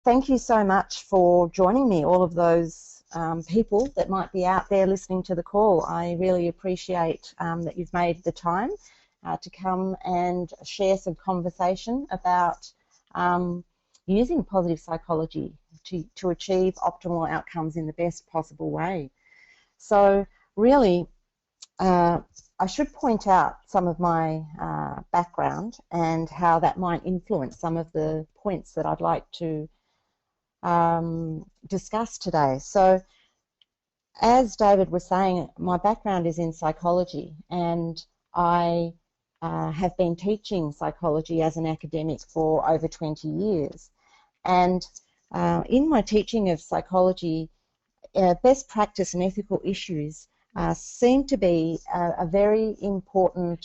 thank you so much for joining me, all of those people that might be out there listening to the call. I really appreciate that you've made the time to come and share some conversation about using positive psychology to achieve optimal outcomes in the best possible way. So really, I should point out some of my background and how that might influence some of the points that I'd like to discuss today. So, as David was saying, my background is in psychology, and I have been teaching psychology as an academic for over 20 years. And in my teaching of psychology, best practice and ethical issues seem to be a very important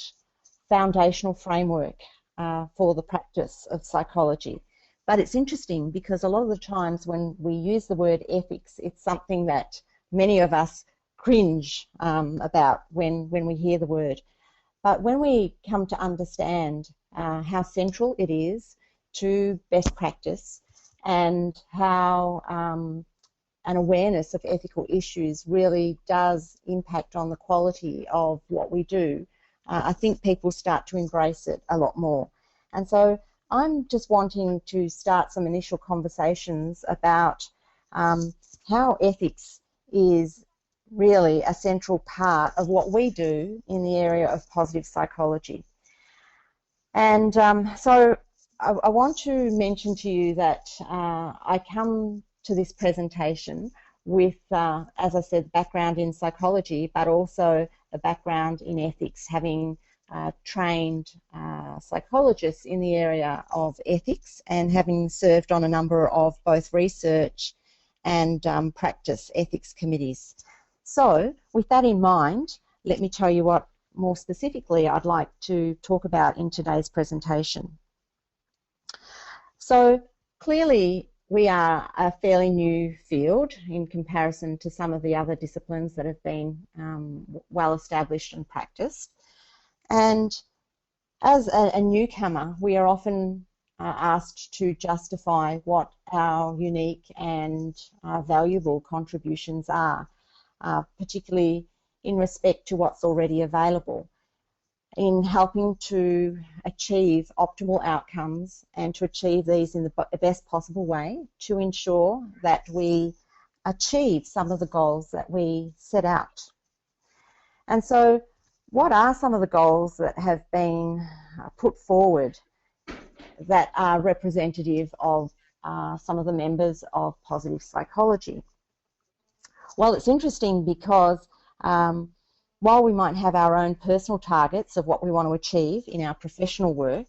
foundational framework for the practice of psychology. But it's interesting because a lot of the times when we use the word ethics, it's something that many of us cringe about when we hear the word. But when we come to understand how central it is to best practice and how an awareness of ethical issues really does impact on the quality of what we do, I think people start to embrace it a lot more. And so I'm just wanting to start some initial conversations about how ethics is really a central part of what we do in the area of positive psychology. And so I want to mention to you that I come to this presentation with, as I said, background in psychology, but also a background in ethics, having trained psychologists in the area of ethics and having served on a number of both research and practice ethics committees. So with that in mind, let me tell you what more specifically I'd like to talk about in today's presentation. So clearly we are a fairly new field in comparison to some of the other disciplines that have been well established and practiced. And as a newcomer, we are often asked to justify what our unique and valuable contributions are, particularly in respect to what's already available, in helping to achieve optimal outcomes and to achieve these in the best possible way to ensure that we achieve some of the goals that we set out. And so what are some of the goals that have been put forward that are representative of some of the members of positive psychology? Well, it's interesting because while we might have our own personal targets of what we want to achieve in our professional work,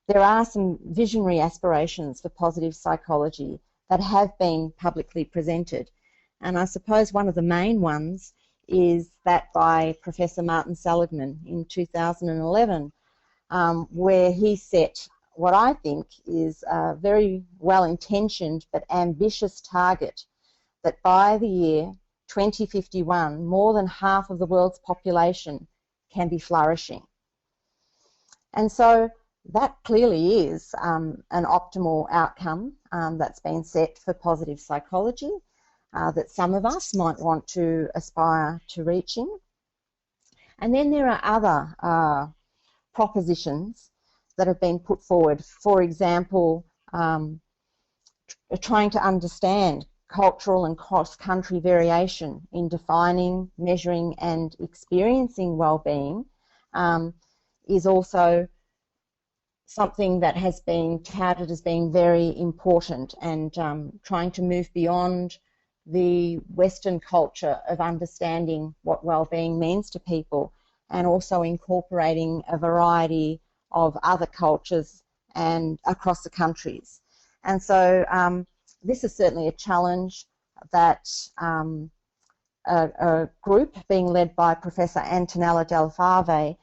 there are some visionary aspirations for positive psychology that have been publicly presented. And I suppose one of the main ones is that by Professor Martin Seligman in 2011, where he set what I think is a very well-intentioned but ambitious target that by the year 2051, more than half of the world's population can be flourishing. And so that clearly is an optimal outcome that's been set for positive psychology that some of us might want to aspire to reaching. And then there are other propositions that have been put forward. For example, trying to understand cultural and cross-country variation in defining, measuring and experiencing well-being is also something that has been touted as being very important, and trying to move beyond the Western culture of understanding what well-being means to people, and also incorporating a variety of other cultures and across the countries. And so this is certainly a challenge that a group being led by Professor Antonella Del Fave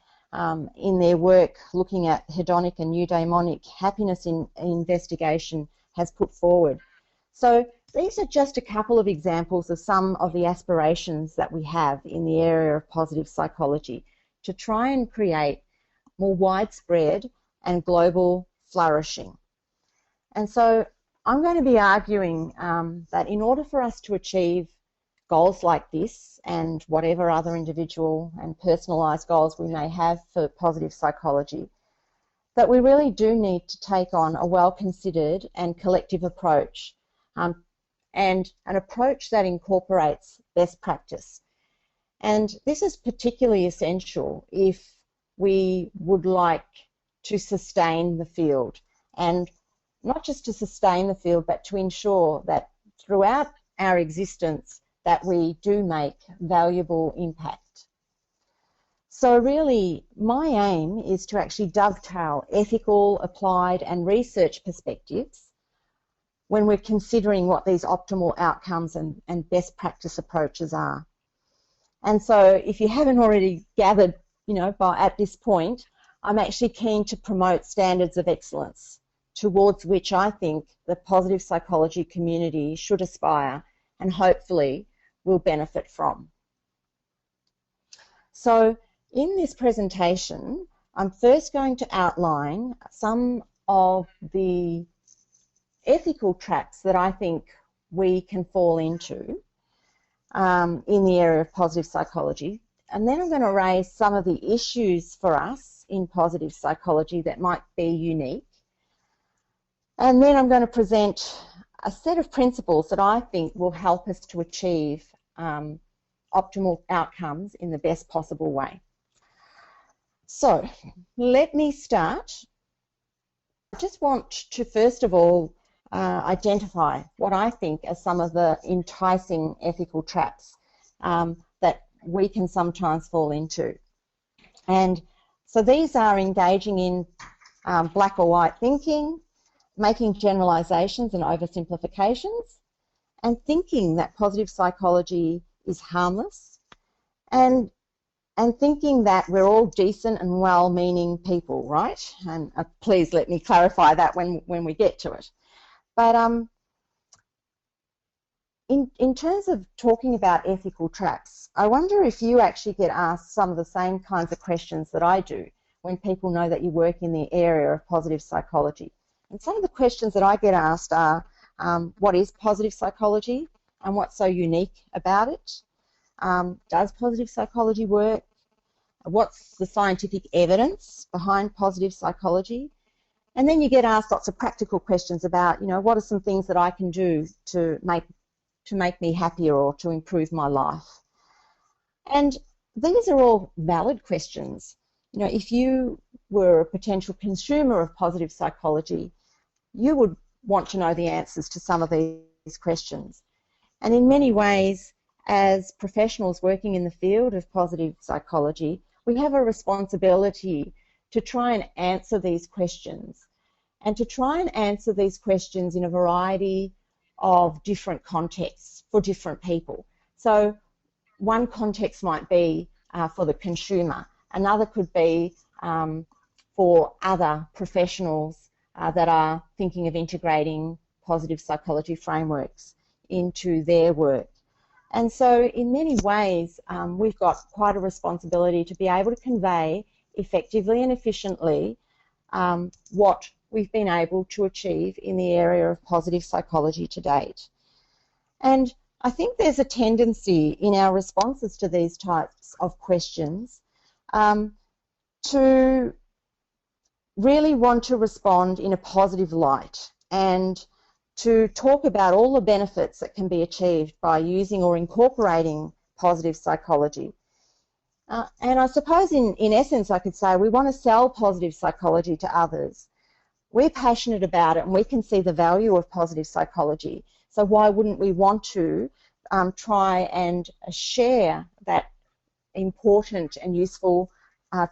in their work looking at hedonic and eudaimonic happiness in investigation has put forward. So these are just a couple of examples of some of the aspirations that we have in the area of positive psychology to try and create more widespread and global flourishing. And so I'm going to be arguing that in order for us to achieve goals like this and whatever other individual and personalised goals we may have for positive psychology, that we really do need to take on a well-considered and collective approach, and an approach that incorporates best practice. And this is particularly essential if we would like to sustain the field, and not just to sustain the field, but to ensure that throughout our existence that we do make valuable impact. So really, my aim is to actually dovetail ethical, applied and research perspectives when we're considering what these optimal outcomes and best practice approaches are. And so if you haven't already gathered, at this point, I'm actually keen to promote standards of excellence towards which I think the positive psychology community should aspire and hopefully will benefit from. So in this presentation, I'm first going to outline some of the ethical traps that I think we can fall into in the area of positive psychology. And then I'm going to raise some of the issues for us in positive psychology that might be unique. And then I'm going to present a set of principles that I think will help us to achieve optimal outcomes in the best possible way. So let me start. I just want to first of all identify what I think are some of the enticing ethical traps that we can sometimes fall into. And so these are engaging in black or white thinking, making generalizations and oversimplifications, and thinking that positive psychology is harmless, and thinking that we're all decent and well-meaning people, right? And please let me clarify that when we get to it. But in terms of talking about ethical traps, I wonder if you actually get asked some of the same kinds of questions that I do when people know that you work in the area of positive psychology. And some of the questions that I get asked are, what is positive psychology and what's so unique about it? Does positive psychology work? What's the scientific evidence behind positive psychology? And then you get asked lots of practical questions about, what are some things that I can do to make me happier or to improve my life? And these are all valid questions. If you were a potential consumer of positive psychology, you would want to know the answers to some of these questions. And in many ways, as professionals working in the field of positive psychology, we have a responsibility to try and answer these questions, and to try and answer these questions in a variety of different contexts for different people. So one context might be for the consumer, another could be for other professionals that are thinking of integrating positive psychology frameworks into their work. And so in many ways, we've got quite a responsibility to be able to convey effectively and efficiently what we've been able to achieve in the area of positive psychology to date. And I think there's a tendency in our responses to these types of questions to really want to respond in a positive light and to talk about all the benefits that can be achieved by using or incorporating positive psychology. And I suppose in essence I could say we want to sell positive psychology to others. We're passionate about it and we can see the value of positive psychology. So why wouldn't we want to try and share that important and useful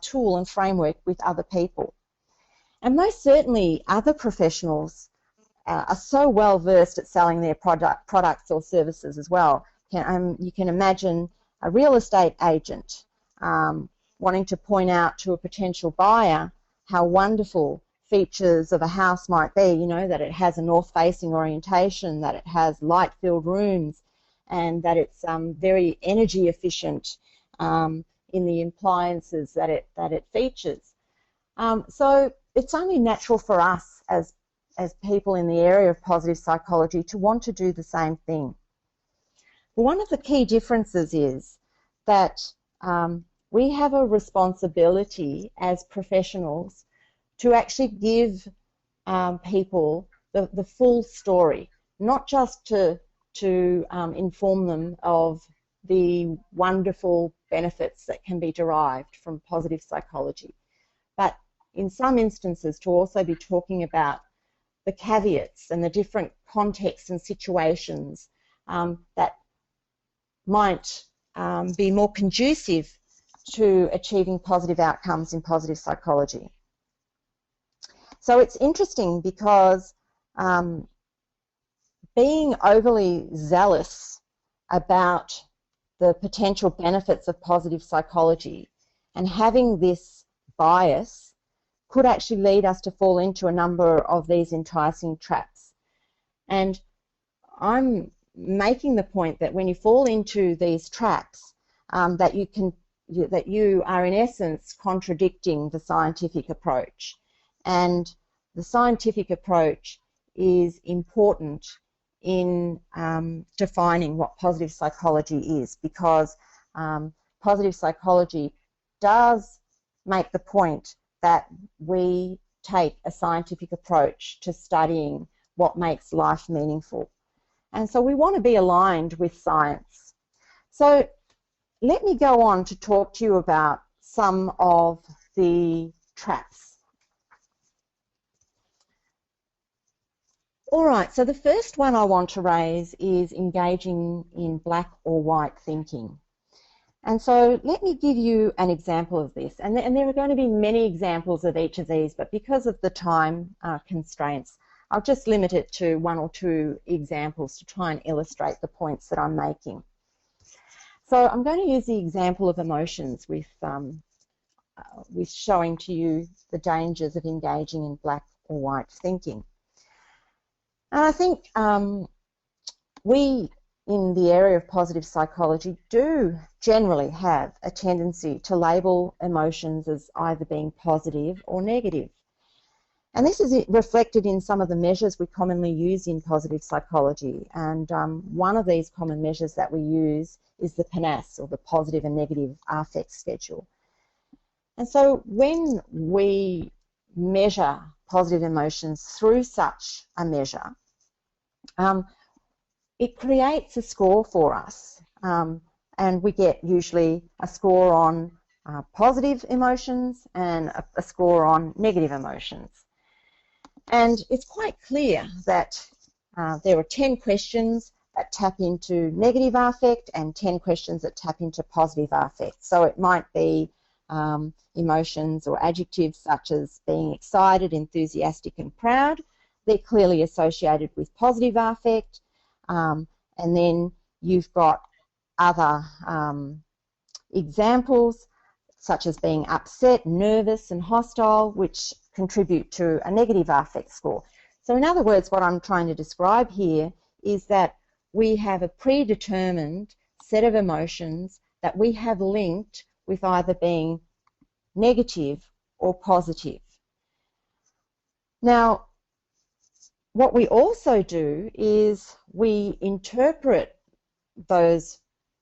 tool and framework with other people? And most certainly other professionals are so well versed at selling their products or services as well. You can imagine a real estate agent wanting to point out to a potential buyer how wonderful features of a house might be, that it has a north-facing orientation, that it has light-filled rooms, and that it's very energy efficient in the appliances that it features. So it's only natural for us as as people in the area of positive psychology to want to do the same thing. But one of the key differences is that we have a responsibility as professionals to actually give people the full story, not just to inform them of the wonderful benefits that can be derived from positive psychology, but in some instances to also be talking about the caveats and the different contexts and situations that might be more conducive to achieving positive outcomes in positive psychology. So it's interesting because being overly zealous about the potential benefits of positive psychology and having this bias could actually lead us to fall into a number of these enticing traps. And I'm making the point that when you fall into these traps, that you are in essence contradicting the scientific approach. And the scientific approach is important in defining what positive psychology is, because positive psychology does make the point that we take a scientific approach to studying what makes life meaningful. And so we want to be aligned with science. So let me go on to talk to you about some of the traps. All right, so the first one I want to raise is engaging in black or white thinking. And so let me give you an example of this. And there are going to be many examples of each of these, but because of the time constraints, I'll just limit it to one or two examples to try and illustrate the points that I'm making. So I'm going to use the example of emotions with showing to you the dangers of engaging in black or white thinking. And I think we in the area of positive psychology do generally have a tendency to label emotions as either being positive or negative. And this is reflected in some of the measures we commonly use in positive psychology. And one of these common measures that we use is the PNAS, or the Positive and Negative Affect Schedule. And so when we measure positive emotions through such a measure, it creates a score for us, and we get usually a score on positive emotions and a score on negative emotions. And it's quite clear that there are 10 questions that tap into negative affect and 10 questions that tap into positive affect. So it might be emotions or adjectives such as being excited, enthusiastic and proud. They're clearly associated with positive affect. And then you've got other examples such as being upset, nervous and hostile, which contribute to a negative affect score. So in other words, what I'm trying to describe here is that we have a predetermined set of emotions that we have linked with either being negative or positive. Now, what we also do is we interpret those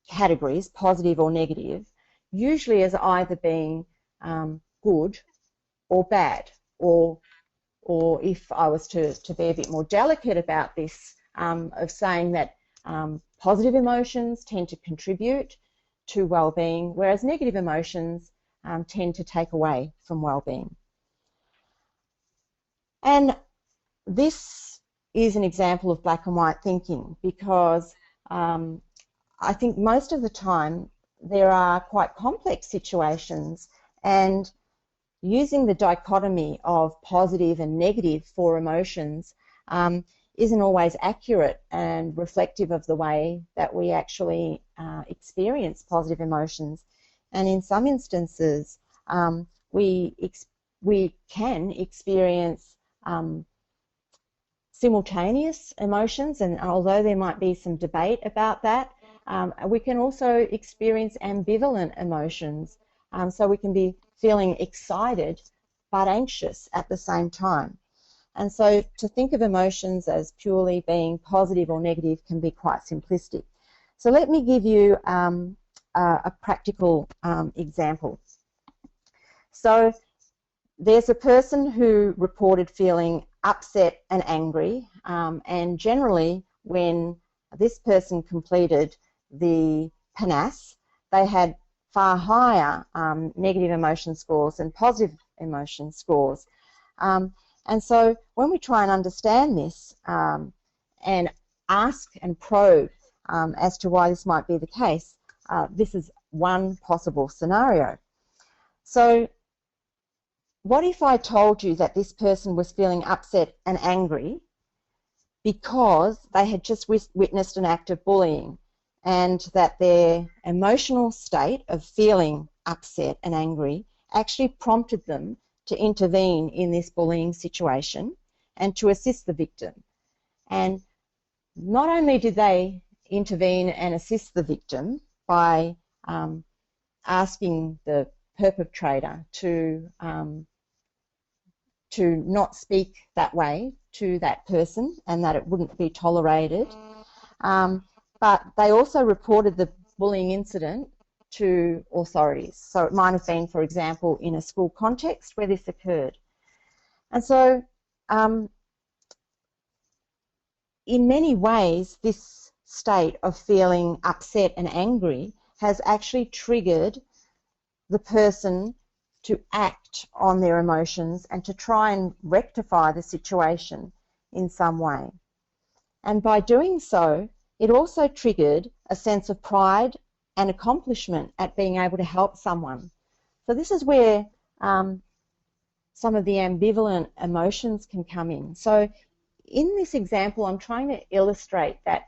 categories, positive or negative, usually as either being good or bad, or if I was to be a bit more delicate about this, of saying that positive emotions tend to contribute to well-being, whereas negative emotions tend to take away from well-being. And this is an example of black and white thinking, because I think most of the time there are quite complex situations, and using the dichotomy of positive and negative for emotions isn't always accurate and reflective of the way that we actually experience positive emotions. And in some instances, we can experience simultaneous emotions, and although there might be some debate about that, we can also experience ambivalent emotions. So we can be feeling excited but anxious at the same time. And so to think of emotions as purely being positive or negative can be quite simplistic. So let me give you a practical example. So there's a person who reported feeling upset and angry, and generally when this person completed the PNAS, they had far higher negative emotion scores than positive emotion scores. And so when we try and understand this and ask and probe as to why this might be the case, this is one possible scenario. So what if I told you that this person was feeling upset and angry because they had just witnessed an act of bullying, and that their emotional state of feeling upset and angry actually prompted them to intervene in this bullying situation and to assist the victim? And not only did they intervene and assist the victim by asking the perpetrator to not speak that way to that person and that it wouldn't be tolerated, but they also reported the bullying incident to authorities. So it might have been, for example, in a school context where this occurred. And so in many ways, this state of feeling upset and angry has actually triggered the person to act on their emotions and to try and rectify the situation in some way. And by doing so, it also triggered a sense of pride and accomplishment at being able to help someone. So this is where some of the ambivalent emotions can come in. So in this example, I'm trying to illustrate that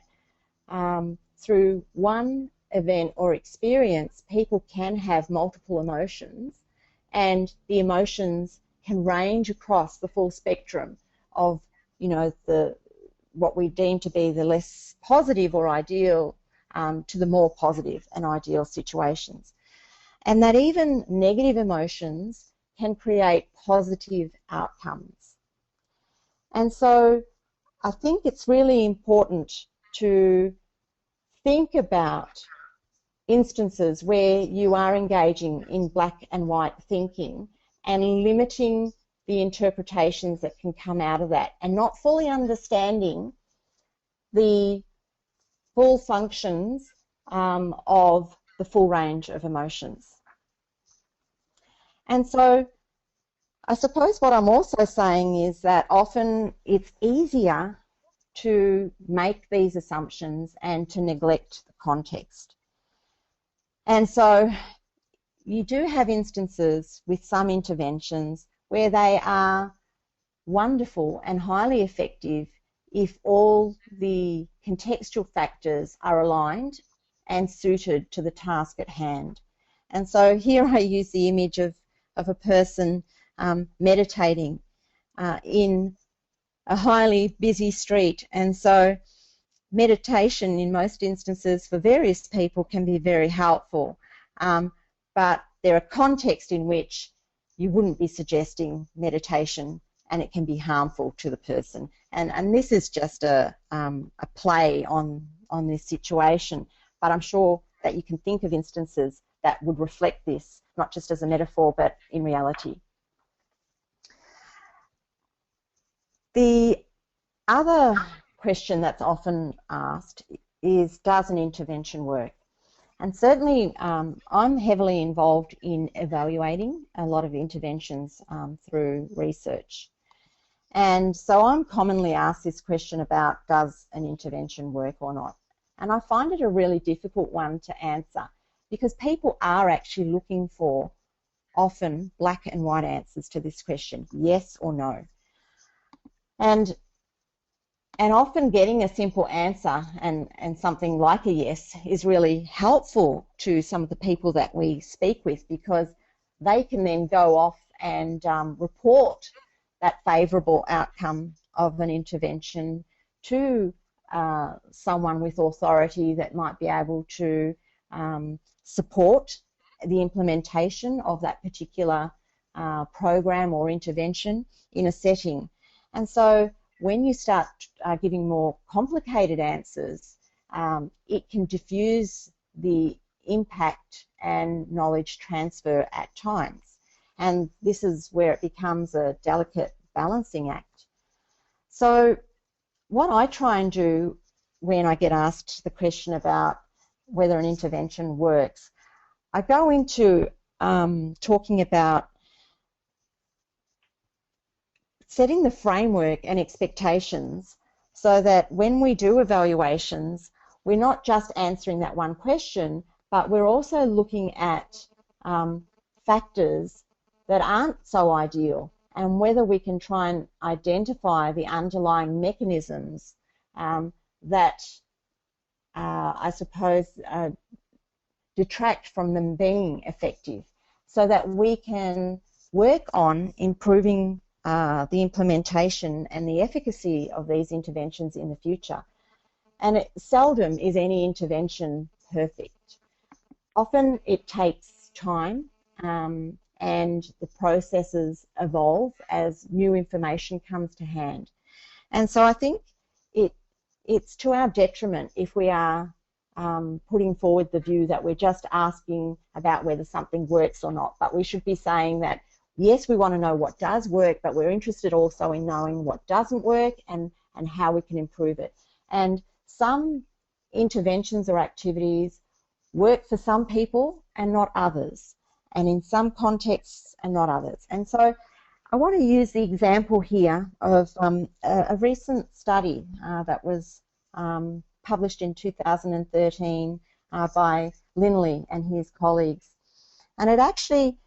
through one event or experience, people can have multiple emotions, and the emotions can range across the full spectrum of, you know, what we deem to be the less positive or ideal to the more positive and ideal situations. And that even negative emotions can create positive outcomes. And so I think it's really important to think about instances where you are engaging in black and white thinking and limiting the interpretations that can come out of that, and not fully understanding the full functions of the full range of emotions. And so I suppose what I'm also saying is that often it's easier to make these assumptions and to neglect the context. And so you do have instances with some interventions where they are wonderful and highly effective if all the contextual factors are aligned and suited to the task at hand. And so here I use the image of a person meditating in a highly busy street. And so meditation in most instances for various people can be very helpful, but there are contexts in which you wouldn't be suggesting meditation and it can be harmful to the person. And this is just a play on this situation, but I'm sure that you can think of instances that would reflect this, not just as a metaphor, but in reality. The other question that's often asked is, does an intervention work? And certainly I'm heavily involved in evaluating a lot of interventions through research. And so I'm commonly asked this question about, does an intervention work or not? And I find it a really difficult one to answer, because people are actually looking for often black and white answers to this question, yes or no. And often getting a simple answer and something like a yes is really helpful to some of the people that we speak with, because they can then go off and report that favourable outcome of an intervention to someone with authority that might be able to support the implementation of that particular program or intervention in a setting. And so when you start giving more complicated answers, it can diffuse the impact and knowledge transfer at times. And this is where it becomes a delicate balancing act. So what I try and do when I get asked the question about whether an intervention works, I go into talking about setting the framework and expectations so that when we do evaluations, we're not just answering that one question, but we're also looking at factors that aren't so ideal and whether we can try and identify the underlying mechanisms that I suppose detract from them being effective, so that we can work on improving the implementation and the efficacy of these interventions in the future. And seldom is any intervention perfect. Often it takes time and the processes evolve as new information comes to hand. And so I think it's to our detriment if we are putting forward the view that we're just asking about whether something works or not, but we should be saying that yes, we want to know what does work, but we're interested also in knowing what doesn't work and how we can improve it. And some interventions or activities work for some people and not others, and in some contexts and not others. And so I want to use the example here of a recent study that was published in 2013 by Linley and his colleagues. And it actually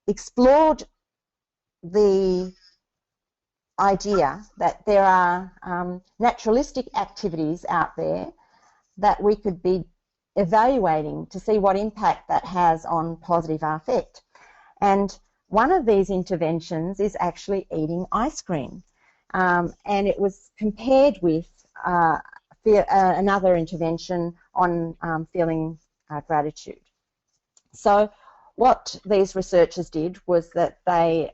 explored the idea that there are naturalistic activities out there that we could be evaluating to see what impact that has on positive affect. And one of these interventions is actually eating ice cream. And it was compared with another intervention on feeling gratitude. So what these researchers did was that they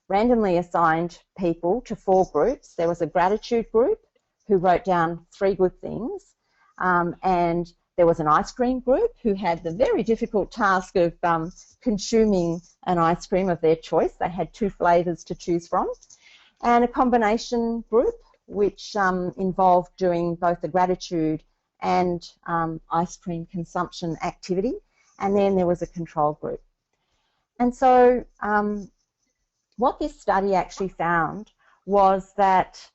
randomly assigned people to 4 groups. There was a gratitude group who wrote down 3 good things, and there was an ice cream group who had the very difficult task of consuming an ice cream of their choice. They had 2 flavours to choose from, and a combination group which involved doing both the gratitude and ice cream consumption activity, and then there was a control group. And so what this study actually found was that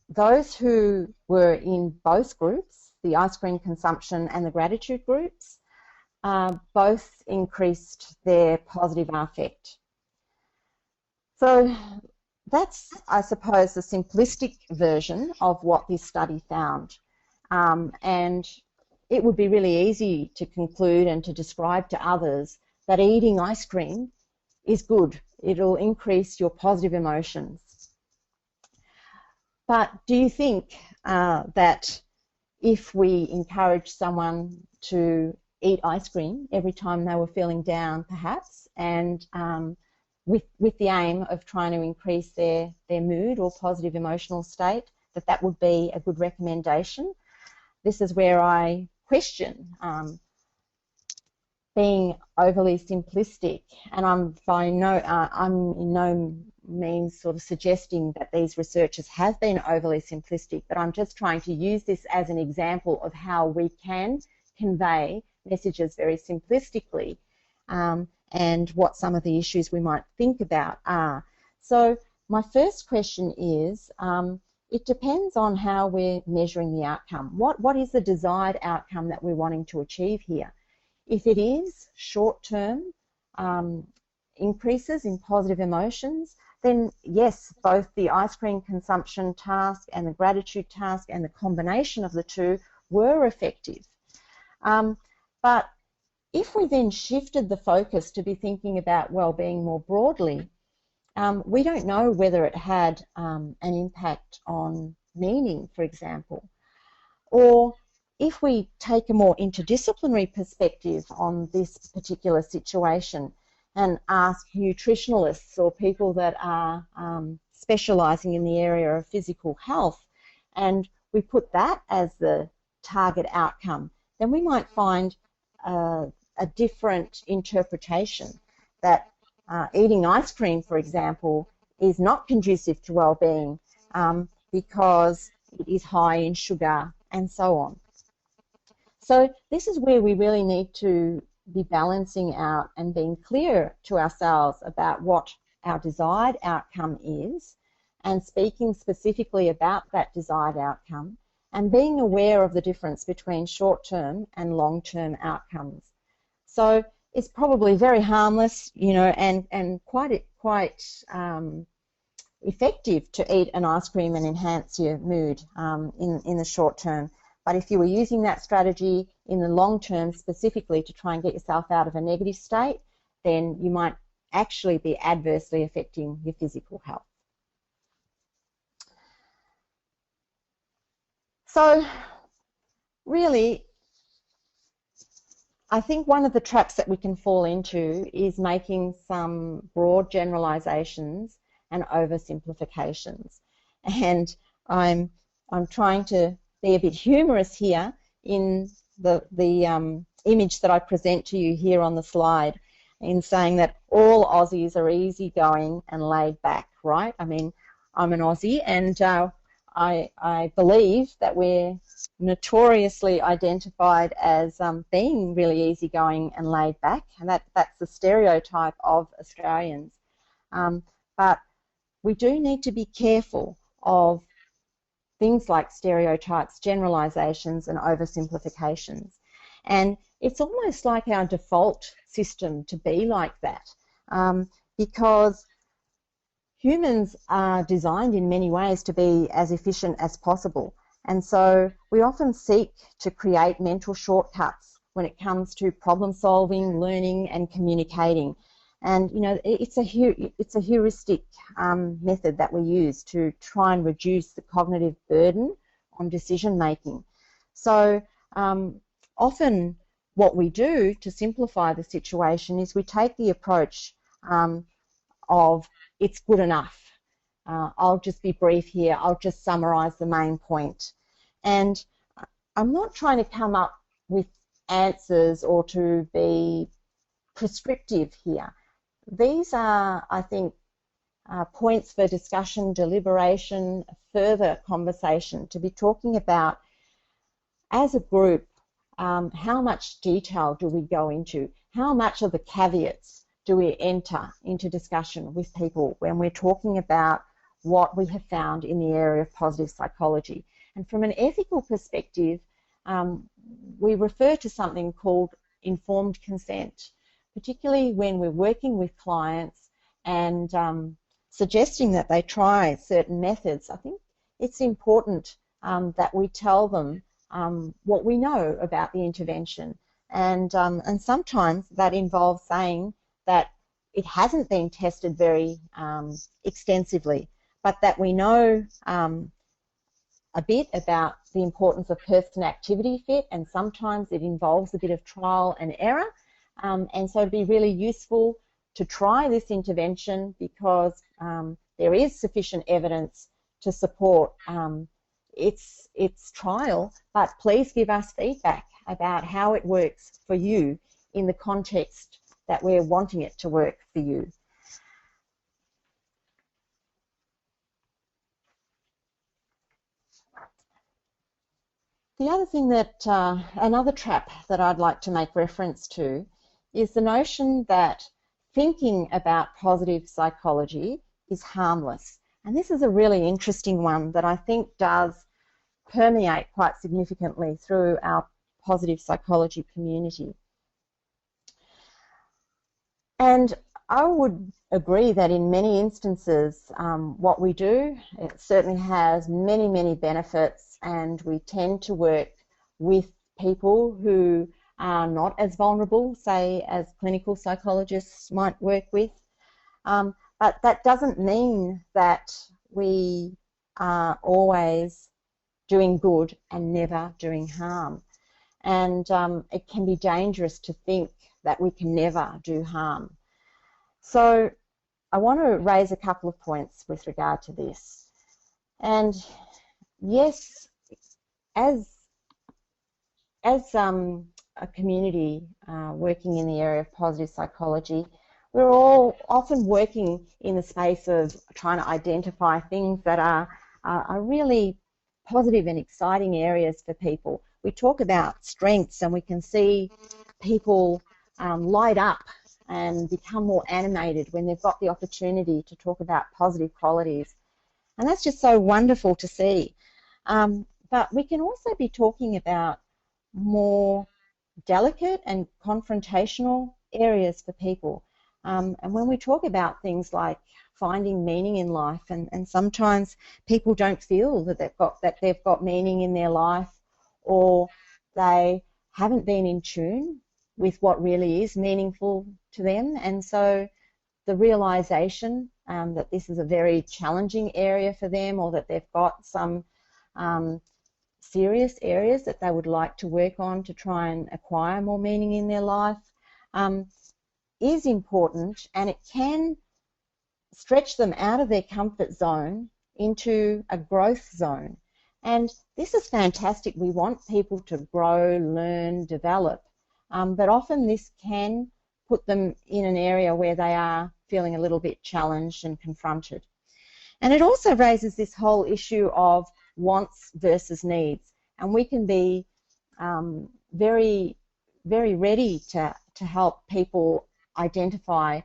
those who were in both groups, the ice cream consumption and the gratitude groups, both increased their positive affect. So that's, I suppose, the simplistic version of what this study found. And it would be really easy to conclude and to describe to others that eating ice cream is good. It'll increase your positive emotions. But do you think that if we encourage someone to eat ice cream every time they were feeling down, perhaps, and with the aim of trying to increase their mood or positive emotional state, that would be a good recommendation? This is where I question being overly simplistic, and I'm in no means sort of suggesting that these researchers have been overly simplistic, but I'm just trying to use this as an example of how we can convey messages very simplistically, and what some of the issues we might think about are. So my first question is, it depends on how we're measuring the outcome. What is the desired outcome that we're wanting to achieve here? If it is short-term increases in positive emotions, then yes, both the ice cream consumption task and the gratitude task and the combination of the two were effective. But if we then shifted the focus to be thinking about well-being more broadly, we don't know whether it had an impact on meaning, for example. Or if we take a more interdisciplinary perspective on this particular situation, and ask nutritionalists or people that are specialising in the area of physical health, and we put that as the target outcome, then we might find a different interpretation that eating ice cream, for example, is not conducive to well-being because it is high in sugar and so on. So this is where we really need to be balancing out and being clear to ourselves about what our desired outcome is, and speaking specifically about that desired outcome, and being aware of the difference between short-term and long-term outcomes. So it's probably very harmless, you know, and quite effective to eat an ice cream and enhance your mood in the short term. But if you were using that strategy in the long term specifically to try and get yourself out of a negative state, then you might actually be adversely affecting your physical health. So really, I think one of the traps that we can fall into is making some broad generalizations and oversimplifications. And I'm trying to be a bit humorous here in the image that I present to you here on the slide, in saying that all Aussies are easygoing and laid back, right? I mean, I'm an Aussie, and I believe that we're notoriously identified as being really easygoing and laid back, and that's the stereotype of Australians. But we do need to be careful of things like stereotypes, generalizations, and oversimplifications. And it's almost like our default system to be like that, because humans are designed in many ways to be as efficient as possible. And so we often seek to create mental shortcuts when it comes to problem solving, learning, and communicating. And, you know, it's a heuristic method that we use to try and reduce the cognitive burden on decision making. So often what we do to simplify the situation is we take the approach of it's good enough. I'll just be brief here. I'll just summarize the main point. And I'm not trying to come up with answers or to be prescriptive here. These are, I think, points for discussion, deliberation, further conversation, to be talking about as a group, how much detail do we go into? How much of the caveats do we enter into discussion with people when we're talking about what we have found in the area of positive psychology? And from an ethical perspective, we refer to something called informed consent, particularly when we're working with clients and suggesting that they try certain methods. I think it's important that we tell them what we know about the intervention, and sometimes that involves saying that it hasn't been tested very extensively, but that we know a bit about the importance of person activity fit, and sometimes it involves a bit of trial and error. And so it'd be really useful to try this intervention because there is sufficient evidence to support its trial, but please give us feedback about how it works for you in the context that we're wanting it to work for you. The other thing that, another trap that I'd like to make reference to is the notion that thinking about positive psychology is harmless. And this is a really interesting one that I think does permeate quite significantly through our positive psychology community. And I would agree that in many instances what we do, it certainly has many, many benefits, and we tend to work with people who are not as vulnerable, say, as clinical psychologists might work with. But that doesn't mean that we are always doing good and never doing harm. And it can be dangerous to think that we can never do harm. So I want to raise a couple of points with regard to this. And yes, as a community working in the area of positive psychology, we're all often working in the space of trying to identify things that are really positive and exciting areas for people. We talk about strengths, and we can see people light up and become more animated when they've got the opportunity to talk about positive qualities. And that's just so wonderful to see. But we can also be talking about more delicate and confrontational areas for people. And when we talk about things like finding meaning in life, and sometimes people don't feel that they've got meaning in their life, or they haven't been in tune with what really is meaningful to them, and so the realization that this is a very challenging area for them, or that they've got some serious areas that they would like to work on to try and acquire more meaning in their life, is important, and it can stretch them out of their comfort zone into a growth zone. And this is fantastic. We want people to grow, learn, develop, but often this can put them in an area where they are feeling a little bit challenged and confronted. And it also raises this whole issue of wants versus needs. And we can be very, very ready to help people identify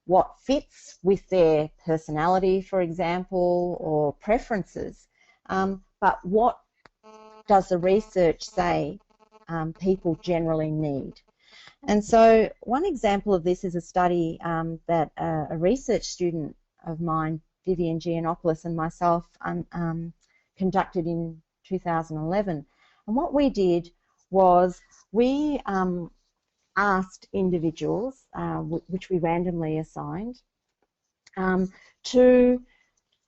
what fits with their personality, for example, or preferences. But what does the research say people generally need? And so one example of this is a study that a research student of mine, Vivian Giannopoulos, and myself conducted in 2011. And what we did was we asked individuals, which we randomly assigned, to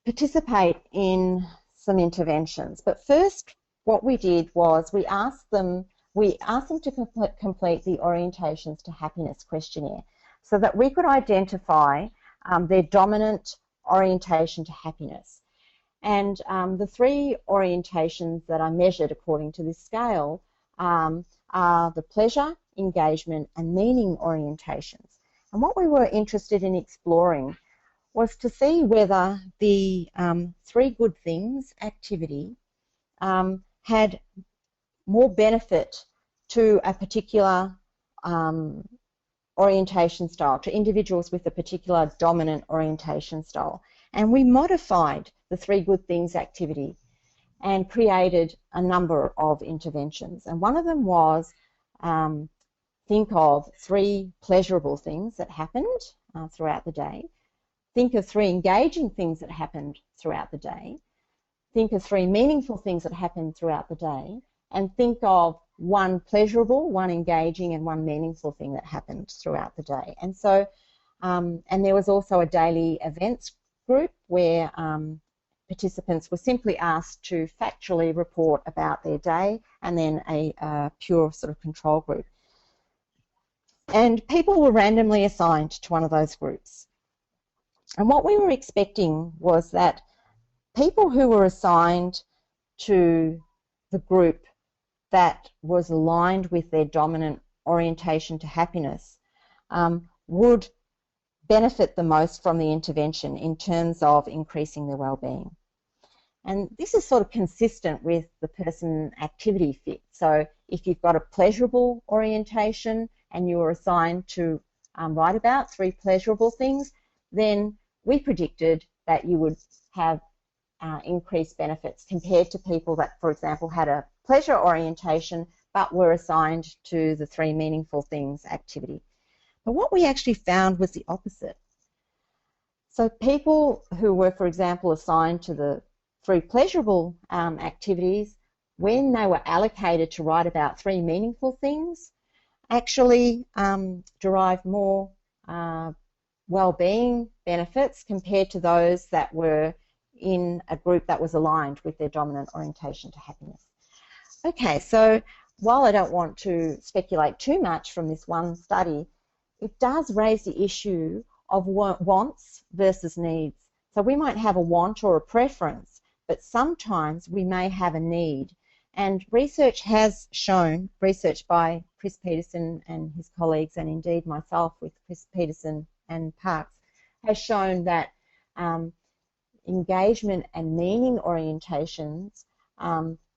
participate in some interventions. But first, what we did was we asked them to complete the Orientations to Happiness questionnaire, so that we could identify their dominant orientation to happiness. And the three orientations that are measured according to this scale are the pleasure, engagement, and meaning orientations. And what we were interested in exploring was to see whether the three good things activity had more benefit to a particular orientation style, to individuals with a particular dominant orientation style. And we modified the three good things activity and created a number of interventions. And one of them was think of three pleasurable things that happened throughout the day. Think of three engaging things that happened throughout the day. Think of three meaningful things that happened throughout the day. And think of one pleasurable, one engaging, and one meaningful thing that happened throughout the day. And so, and there was also a daily events group where participants were simply asked to factually report about their day, and then a pure sort of control group. And people were randomly assigned to one of those groups. And what we were expecting was that people who were assigned to the group that was aligned with their dominant orientation to happiness would benefit the most from the intervention in terms of increasing their well-being. And this is sort of consistent with the person activity fit. So if you've got a pleasurable orientation and you were assigned to write about three pleasurable things, then we predicted that you would have increased benefits compared to people that, for example, had a pleasure orientation but were assigned to the three meaningful things activity. But what we actually found was the opposite. So people who were, for example, assigned to the three pleasurable activities, when they were allocated to write about three meaningful things, actually derived more well-being benefits compared to those that were in a group that was aligned with their dominant orientation to happiness. Okay, so while I don't want to speculate too much from this one study, it does raise the issue of wants versus needs. So we might have a want or a preference, but sometimes we may have a need. And research has shown, research by Chris Peterson and his colleagues, and indeed myself with Chris Peterson and Parks, has shown that engagement and meaning orientations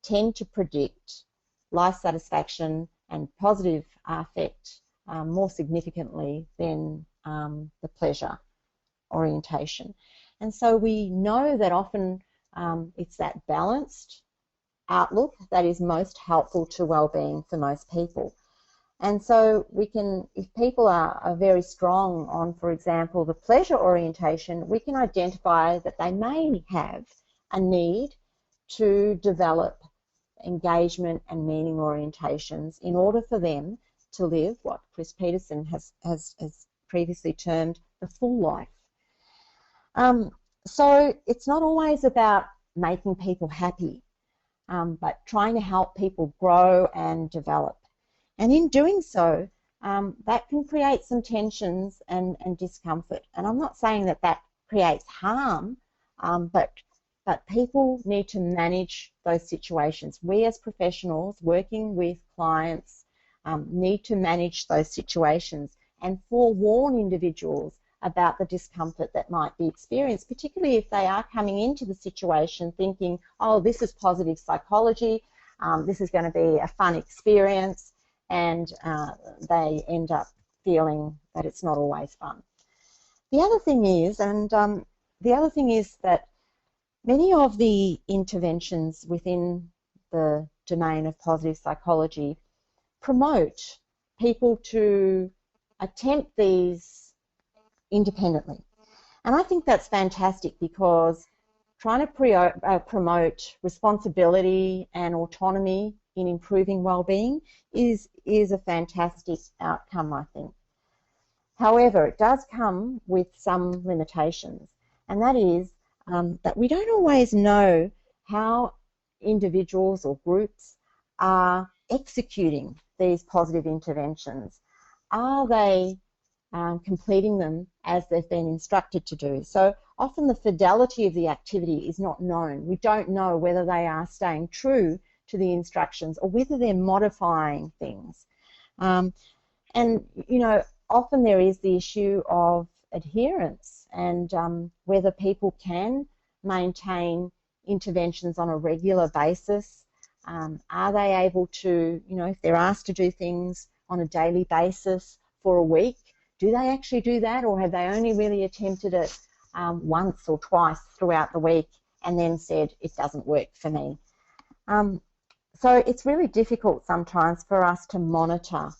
tend to predict life satisfaction and positive affect more significantly than the pleasure orientation. And so we know that often it's that balanced outlook that is most helpful to well-being for most people. And so we can, if people are very strong on, for example, the pleasure orientation, we can identify that they may have a need to develop engagement and meaning orientations in order for them to live what Chris Peterson has previously termed the full life. So it's not always about making people happy, but trying to help people grow and develop. And in doing so, that can create some tensions and discomfort. And I'm not saying that that creates harm, but people need to manage those situations. We as professionals working with clients need to manage those situations and forewarn individuals about the discomfort that might be experienced, particularly if they are coming into the situation thinking, oh, this is positive psychology, this is going to be a fun experience, and they end up feeling that it's not always fun. The other thing is, that many of the interventions within the domain of positive psychology promote people to attempt these independently. And I think that's fantastic, because trying to promote responsibility and autonomy in improving well-being is a fantastic outcome, I think. However, it does come with some limitations, and that is that we don't always know how individuals or groups are executing these positive interventions. Are they completing them as they've been instructed to do? So often the fidelity of the activity is not known. We don't know whether they are staying true to the instructions or whether they're modifying things. And, you know, often there is the issue of adherence and whether people can maintain interventions on a regular basis. Are they able to, you know, if they're asked to do things on a daily basis for a week, do they actually do that, or have they only really attempted it once or twice throughout the week and then said it doesn't work for me? So it's really difficult sometimes for us to monitor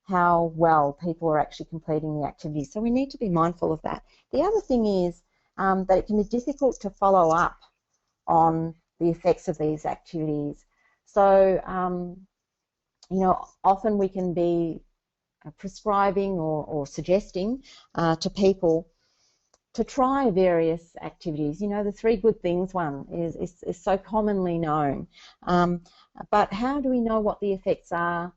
how well people are actually completing the activities. So we need to be mindful of that. The other thing is that it can be difficult to follow up on the effects of these activities. So, you know, often we can be prescribing or suggesting to people to try various activities. You know, the 3 good things one is so commonly known. But how do we know what the effects are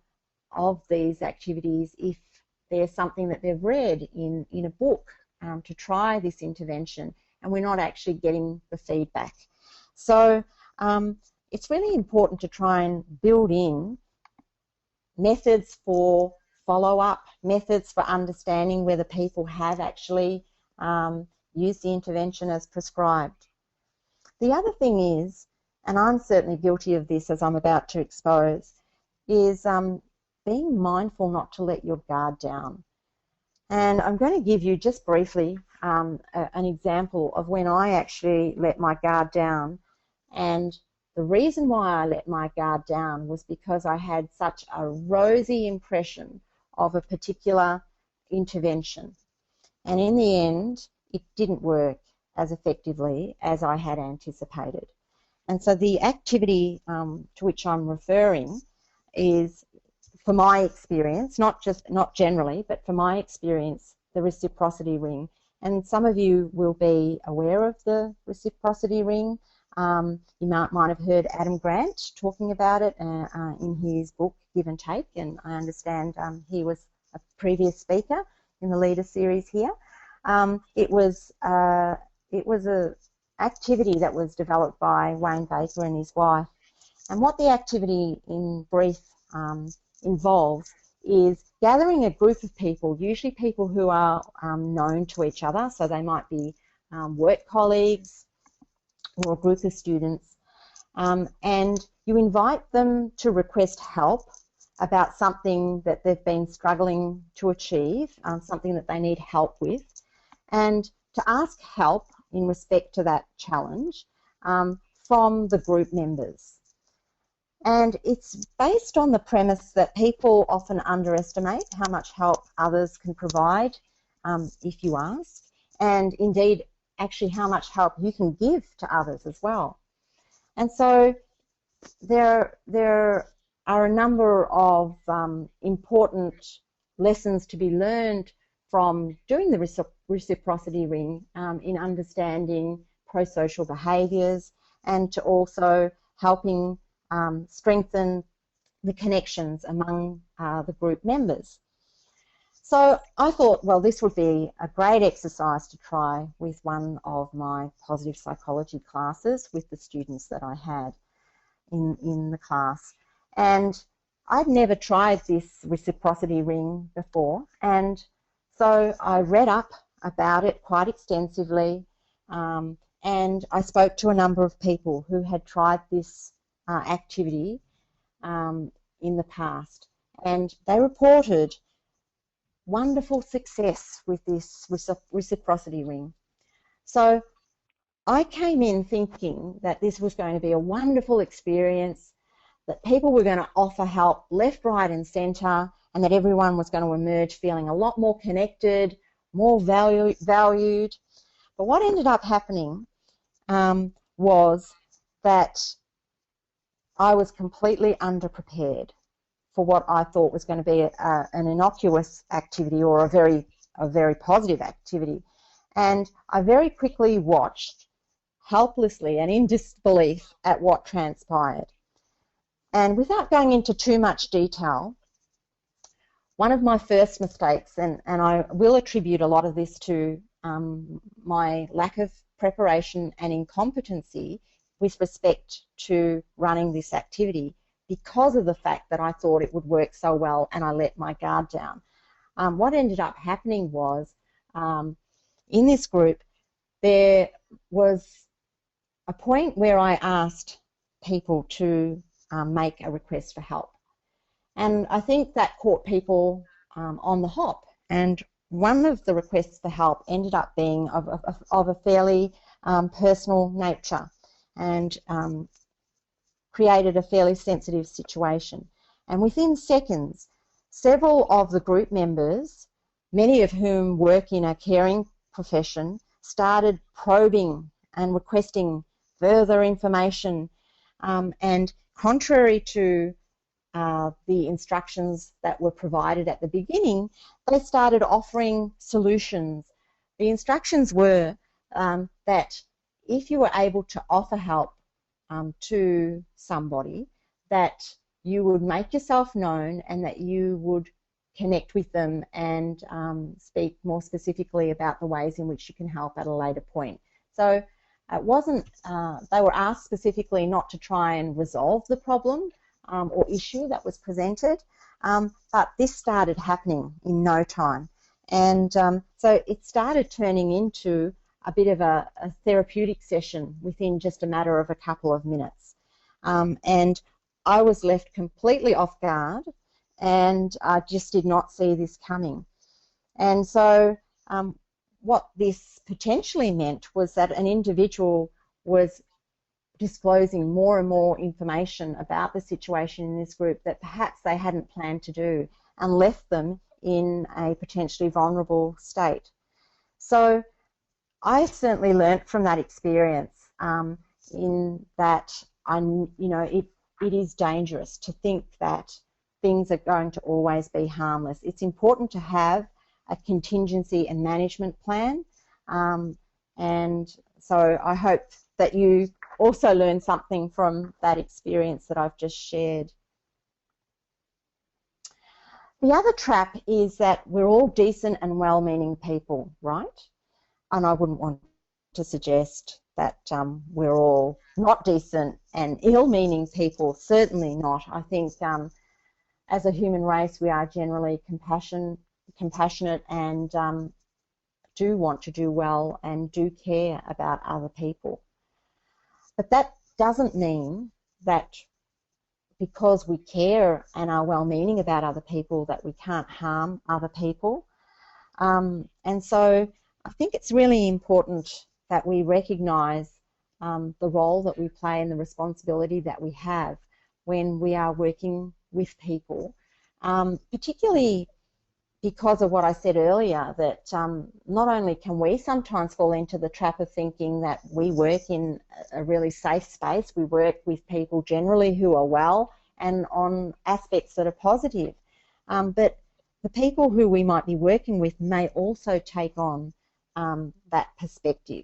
of these activities if there's something that they've read in a book to try this intervention and we're not actually getting the feedback? So it's really important to try and build in methods for follow-up, methods for understanding whether people have actually used the intervention as prescribed. The other thing is, and I'm certainly guilty of this as I'm about to expose, is being mindful not to let your guard down. And I'm going to give you just briefly an example of when I actually let my guard down. And the reason why I let my guard down was because I had such a rosy impression of a particular intervention. And in the end, it didn't work as effectively as I had anticipated. And so the activity to which I'm referring is, for my experience, not generally, but for my experience, the reciprocity ring. And some of you will be aware of the reciprocity ring. You might have heard Adam Grant talking about it in his book Give and Take, and I understand he was a previous speaker in the Leader series here. It was a activity that was developed by Wayne Baker and his wife. And what the activity in brief involves is gathering a group of people, usually people who are known to each other, so they might be work colleagues or a group of students, and you invite them to request help about something that they've been struggling to achieve, something that they need help with, and to ask help in respect to that challenge from the group members. And it's based on the premise that people often underestimate how much help others can provide if you ask, and indeed actually how much help you can give to others as well. And so there are a number of important lessons to be learned from doing the reciprocity ring in understanding pro-social behaviours, and to also helping strengthen the connections among the group members. So I thought, well, this would be a great exercise to try with one of my positive psychology classes with the students that I had in the class. And I'd never tried this reciprocity ring before, and so I read up about it quite extensively, and I spoke to a number of people who had tried this activity in the past, and they reported wonderful success with this reciprocity ring. So I came in thinking that this was going to be a wonderful experience, that people were going to offer help left, right and centre, and that everyone was going to emerge feeling a lot more connected, more valued. But what ended up happening was that I was completely underprepared for what I thought was going to be an innocuous activity, or a very positive activity. And I very quickly watched helplessly and in disbelief at what transpired. And without going into too much detail, one of my first mistakes, and I will attribute a lot of this to my lack of preparation and incompetency with respect to running this activity, because of the fact that I thought it would work so well and I let my guard down. What ended up happening was, in this group, there was a point where I asked people to make a request for help. And I think that caught people on the hop. And one of the requests for help ended up being of a fairly personal nature, and created a fairly sensitive situation. And within seconds, several of the group members, many of whom work in a caring profession, started probing and requesting further information, and contrary to the instructions that were provided at the beginning, they started offering solutions. The instructions were that if you were able to offer help to somebody, that you would make yourself known and that you would connect with them and speak more specifically about the ways in which you can help at a later point. So it wasn't, they were asked specifically not to try and resolve the problem or issue that was presented, but this started happening in no time. And so it started turning into a bit of a therapeutic session within just a matter of a couple of minutes. And I was left completely off guard, and I just did not see this coming. And so what this potentially meant was that an individual was disclosing more and more information about the situation in this group that perhaps they hadn't planned to do, and left them in a potentially vulnerable state. So I certainly learnt from that experience in that it is dangerous to think that things are going to always be harmless. It's important to have a contingency and management plan, and so I hope that you also learn something from that experience that I've just shared. The other trap is that we're all decent and well-meaning people, right? And I wouldn't want to suggest that we're all not decent and ill-meaning people, certainly not. I think as a human race we are generally compassionate and do want to do well and do care about other people. But that doesn't mean that because we care and are well-meaning about other people that we can't harm other people. And so I think it's really important that we recognise the role that we play and the responsibility that we have when we are working with people, particularly because of what I said earlier, that not only can we sometimes fall into the trap of thinking that we work in a really safe space, we work with people generally who are well and on aspects that are positive, but the people who we might be working with may also take on that perspective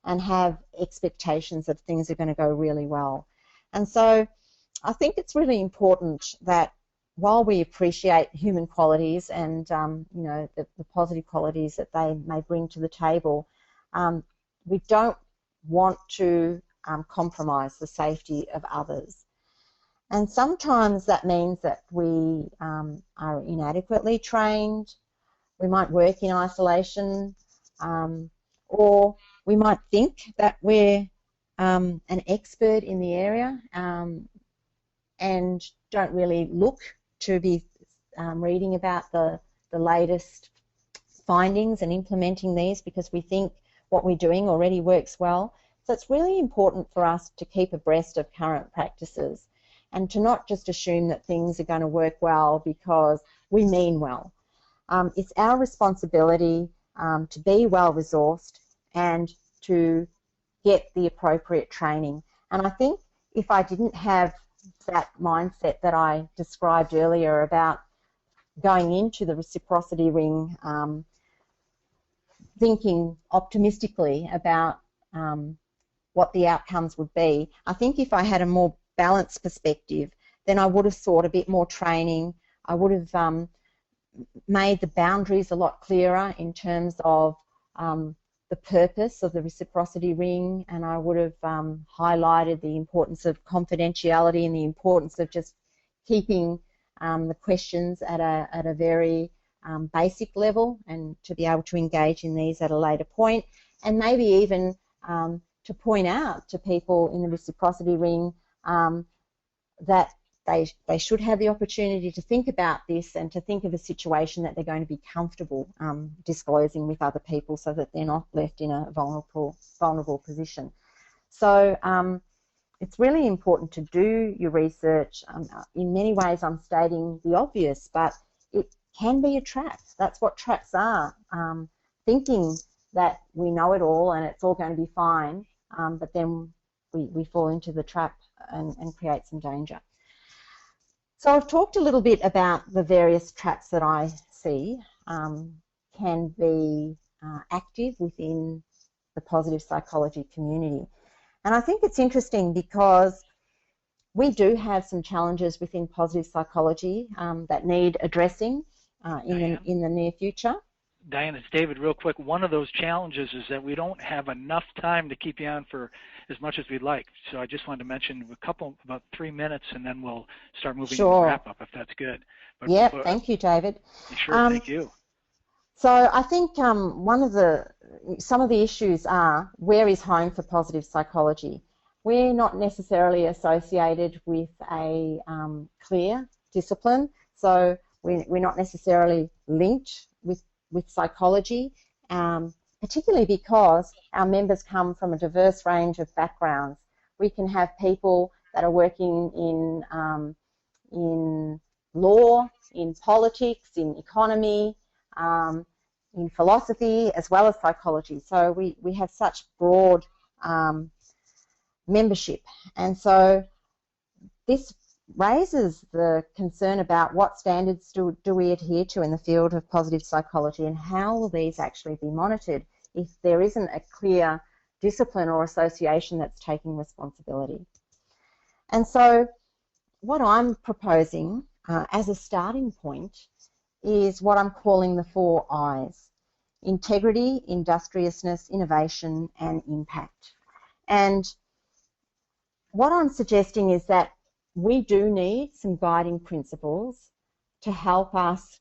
and have expectations that things are going to go really well. And so I think it's really important that while we appreciate human qualities and you know, the positive qualities that they may bring to the table, we don't want to compromise the safety of others. And sometimes that means that we are inadequately trained, we might work in isolation, or we might think that we're an expert in the area and don't really look to be reading about the latest findings and implementing these because we think what we're doing already works well. So it's really important for us to keep abreast of current practices and to not just assume that things are going to work well because we mean well. It's our responsibility to be well-resourced and to get the appropriate training. And I think if I didn't have that mindset that I described earlier about going into the reciprocity ring thinking optimistically about what the outcomes would be, I think if I had a more balanced perspective, then I would have sought a bit more training. I would have made the boundaries a lot clearer in terms of the purpose of the reciprocity ring, and I would have highlighted the importance of confidentiality and the importance of just keeping the questions at a very basic level and to be able to engage in these at a later point, and maybe even to point out to people in the reciprocity ring that they should have the opportunity to think about this and to think of a situation that they're going to be comfortable disclosing with other people so that they're not left in a vulnerable position. So it's really important to do your research. In many ways I'm stating the obvious, but it can be a trap. That's what traps are, thinking that we know it all and it's all going to be fine, but then we fall into the trap and create some danger. So I've talked a little bit about the various traps that I see can be active within the positive psychology community. And I think it's interesting because we do have some challenges within positive psychology that need addressing in the near future. Dianne, it's David. Real quick, one of those challenges is that we don't have enough time to keep you on for as much as we'd like. So I just wanted to mention about 3 minutes, and then we'll start moving to the wrap-up, if that's good. Yeah, thank you, David. Sure, thank you. So I think some of the issues are, where is home for positive psychology? We're not necessarily associated with a clear discipline, so we're not necessarily linked with psychology, particularly because our members come from a diverse range of backgrounds. We can have people that are working in law, in politics, in economy, in philosophy, as well as psychology. So we have such broad membership. And so this raises the concern about what standards do we adhere to in the field of positive psychology, and how will these actually be monitored if there isn't a clear discipline or association that's taking responsibility. And so what I'm proposing as a starting point is what I'm calling the 4 I's: integrity, industriousness, innovation, and impact. And what I'm suggesting is that we do need some guiding principles to help us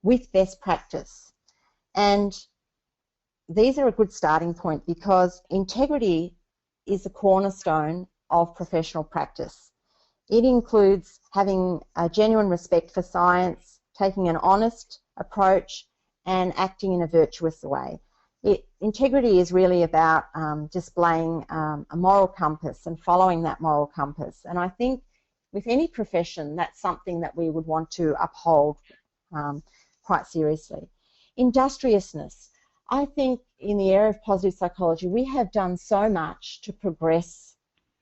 with best practice. And these are a good starting point because integrity is the cornerstone of professional practice. It includes having a genuine respect for science, taking an honest approach, and acting in a virtuous way. Integrity is really about displaying a moral compass and following that moral compass. And I think with any profession, that's something that we would want to uphold quite seriously. Industriousness. I think in the area of positive psychology, we have done so much to progress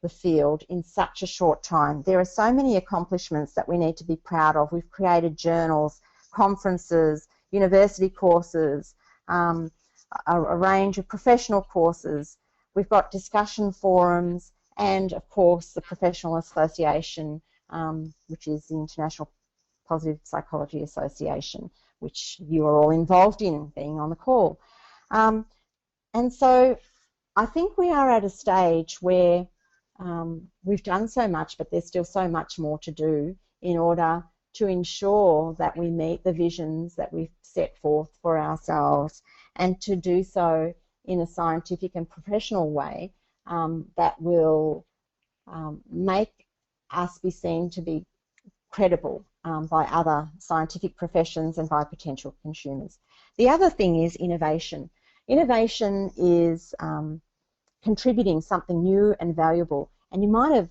the field in such a short time. There are so many accomplishments that we need to be proud of. We've created journals, conferences, university courses, a range of professional courses. We've got discussion forums and, of course, the Professional Association, which is the International Positive Psychology Association, which you are all involved in, being on the call. And so I think we are at a stage where we've done so much, but there's still so much more to do in order to ensure that we meet the visions that we've set forth for ourselves, and to do so in a scientific and professional way that will make us be seen to be credible by other scientific professions and by potential consumers. The other thing is innovation. Innovation is contributing something new and valuable. And you might have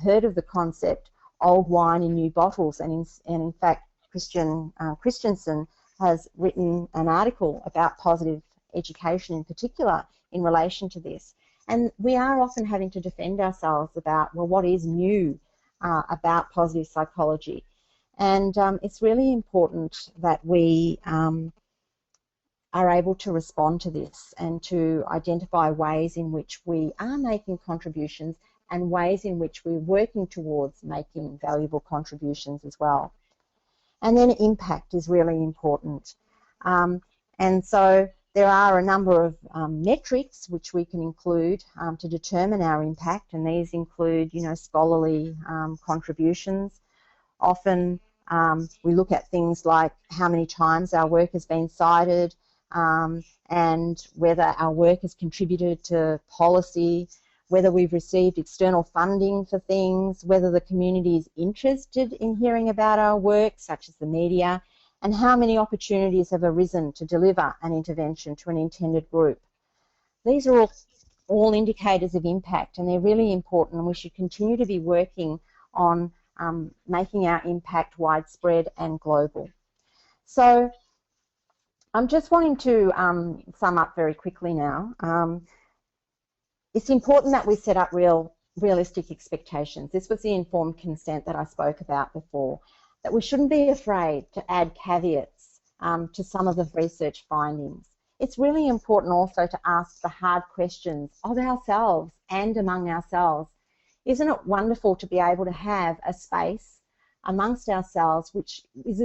heard of the concept old wine in new bottles, and in fact Christensen has written an article about positive education in particular in relation to this. And we are often having to defend ourselves about, well, what is new about positive psychology? And it's really important that we are able to respond to this and to identify ways in which we are making contributions and ways in which we're working towards making valuable contributions as well. And then impact is really important. And so there are a number of metrics which we can include to determine our impact, and these include, scholarly contributions. Often we look at things like how many times our work has been cited, and whether our work has contributed to policy, whether we've received external funding for things, whether the community is interested in hearing about our work, such as the media, and how many opportunities have arisen to deliver an intervention to an intended group. These are all indicators of impact, and they're really important, and we should continue to be working on making our impact widespread and global. So I'm just wanting to sum up very quickly now. It's important that we set up realistic expectations. This was the informed consent that I spoke about before, that we shouldn't be afraid to add caveats to some of the research findings. It's really important also to ask the hard questions of ourselves and among ourselves. Isn't it wonderful to be able to have a space amongst ourselves which is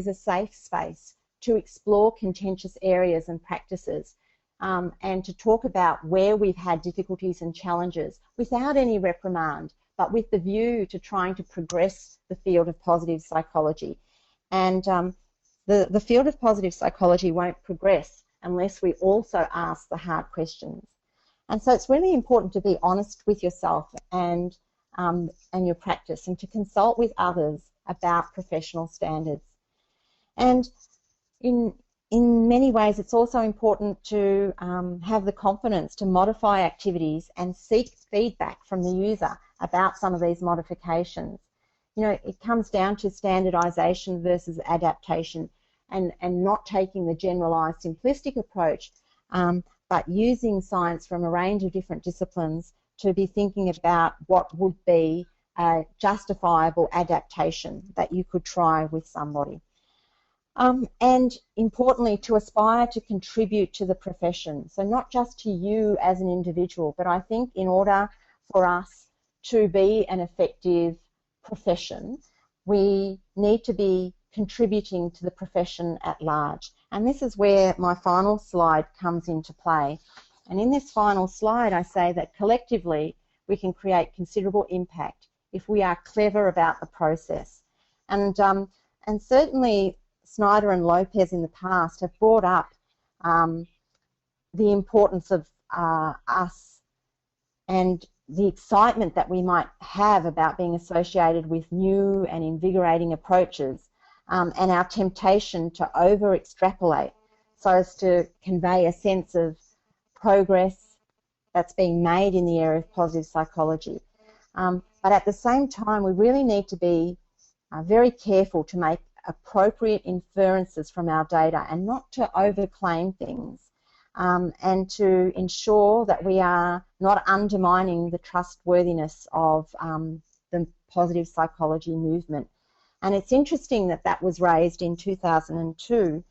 a safe space to explore contentious areas and practices, and to talk about where we've had difficulties and challenges without any reprimand, but with the view to trying to progress the field of positive psychology. And the field of positive psychology won't progress unless we also ask the hard questions. And so it's really important to be honest with yourself and your practice, and to consult with others about professional standards. And in many ways, it's also important to have the confidence to modify activities and seek feedback from the user about some of these modifications. It comes down to standardization versus adaptation, and not taking the generalized simplistic approach, but using science from a range of different disciplines to be thinking about what would be a justifiable adaptation that you could try with somebody. And importantly, to aspire to contribute to the profession. So not just to you as an individual, but I think in order for us to be an effective profession, we need to be contributing to the profession at large. And this is where my final slide comes into play. And in this final slide, I say that collectively we can create considerable impact if we are clever about the process. And certainly Snyder and Lopez in the past have brought up the importance of us and the excitement that we might have about being associated with new and invigorating approaches, and our temptation to over-extrapolate so as to convey a sense of progress that's being made in the area of positive psychology. But at the same time, we really need to be very careful to make appropriate inferences from our data and not to overclaim things, and to ensure that we are not undermining the trustworthiness of the positive psychology movement. And it's interesting that that was raised in 2002.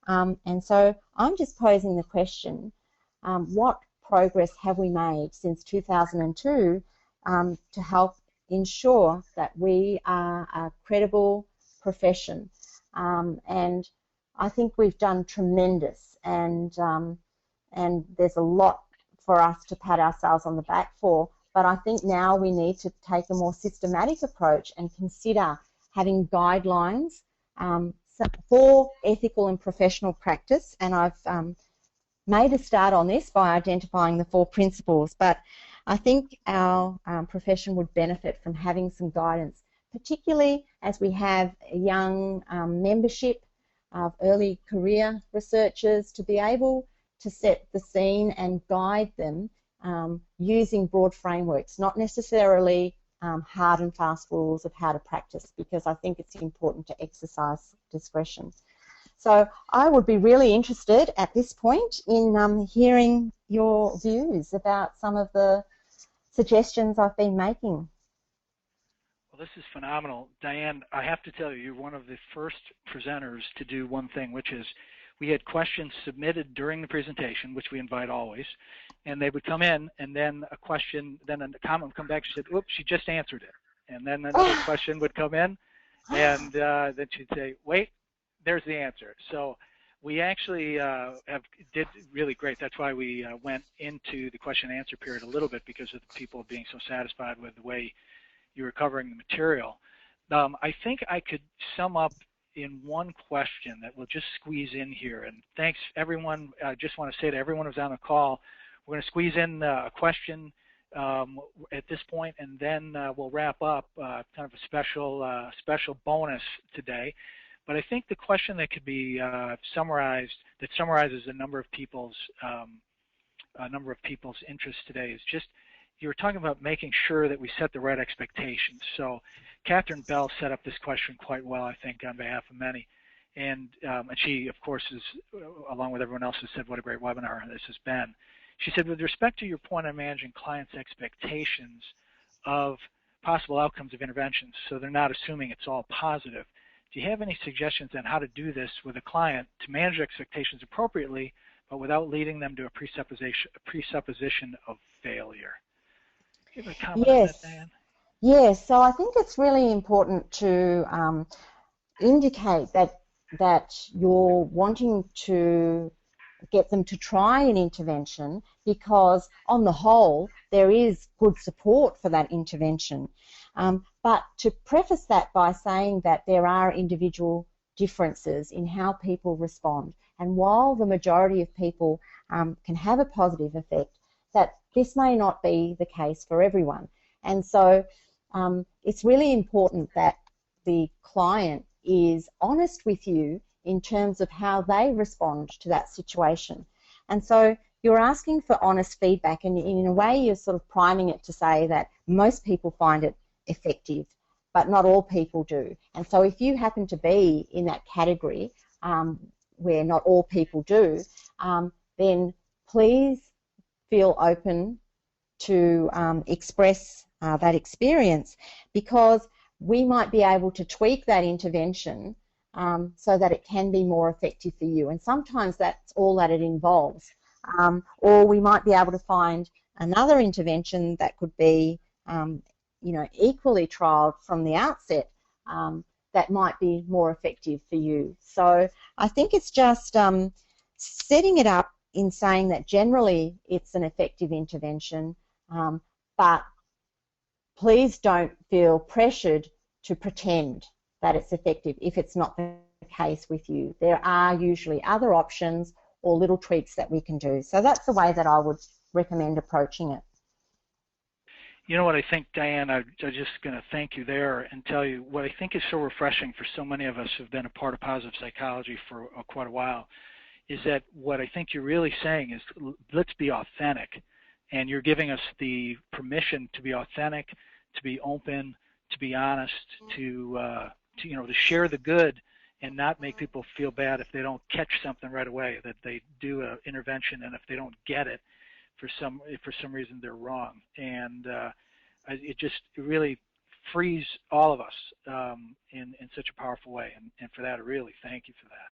And so I'm just posing the question, what progress have we made since 2002 to help ensure that we are a credible profession? And I think we've done tremendous, and there's a lot for us to pat ourselves on the back for, but I think now we need to take a more systematic approach and consider having guidelines for ethical and professional practice. And I've made a start on this by identifying the 4 principles, but I think our profession would benefit from having some guidance, particularly as we have a young membership of early career researchers, to be able to set the scene and guide them using broad frameworks, not necessarily hard and fast rules of how to practice, because I think it's important to exercise discretion. So I would be really interested at this point in hearing your views about some of the suggestions I've been making. Well, this is phenomenal. Dianne, I have to tell you, you're one of the first presenters to do one thing, which is we had questions submitted during the presentation, which we invite always, and they would come in, and then a question, then a comment would come back. She said, "Oops, she just answered it." And then another question would come in, and then she'd say, "Wait, there's the answer." So we actually did really great. That's why we went into the question and answer period a little bit, because of the people being so satisfied with the way you were covering the material. I think I could sum up in one question that we'll just squeeze in here. And thanks, everyone. I just want to say to everyone who's on the call, we're going to squeeze in a question at this point, and then we'll wrap up kind of a special bonus today. But I think the question that could be summarizes a number of people's interests today is just, you were talking about making sure that we set the right expectations. So Catherine Bell set up this question quite well, I think, on behalf of many. And she, of course, is, along with everyone else, has said what a great webinar this has been. She said, with respect to your point on managing clients' expectations of possible outcomes of interventions, so they're not assuming it's all positive, do you have any suggestions on how to do this with a client to manage expectations appropriately, but without leading them to a presupposition of failure? Do you have a comment on that, Dianne? Yes, so I think it's really important to indicate that you're wanting to get them to try an intervention because, on the whole, there is good support for that intervention. But to preface that by saying that there are individual differences in how people respond, and while the majority of people can have a positive effect, that this may not be the case for everyone. And so it's really important that the client is honest with you in terms of how they respond to that situation. And so you're asking for honest feedback, and in a way you're sort of priming it to say that most people find it effective, but not all people do. And so if you happen to be in that category where not all people do, then please feel open to express that experience, because we might be able to tweak that intervention so that it can be more effective for you. And sometimes that's all that it involves. Or we might be able to find another intervention that could be, equally trialled from the outset, that might be more effective for you. So I think it's just setting it up in saying that generally it's an effective intervention, but please don't feel pressured to pretend that it's effective if it's not the case with you. There are usually other options or little tweaks that we can do. So that's the way that I would recommend approaching it. You know what I think, Dianne, I'm just going to thank you there and tell you what I think is so refreshing for so many of us who've been a part of positive psychology for quite a while, is that what I think you're really saying is let's be authentic. And you're giving us the permission to be authentic, to be open, to be honest, to share the good and not make people feel bad if they don't catch something right away, that they do an intervention and if they don't get it, for some reason they're wrong. And it really frees all of us in such a powerful way. And for that, I really thank you for that.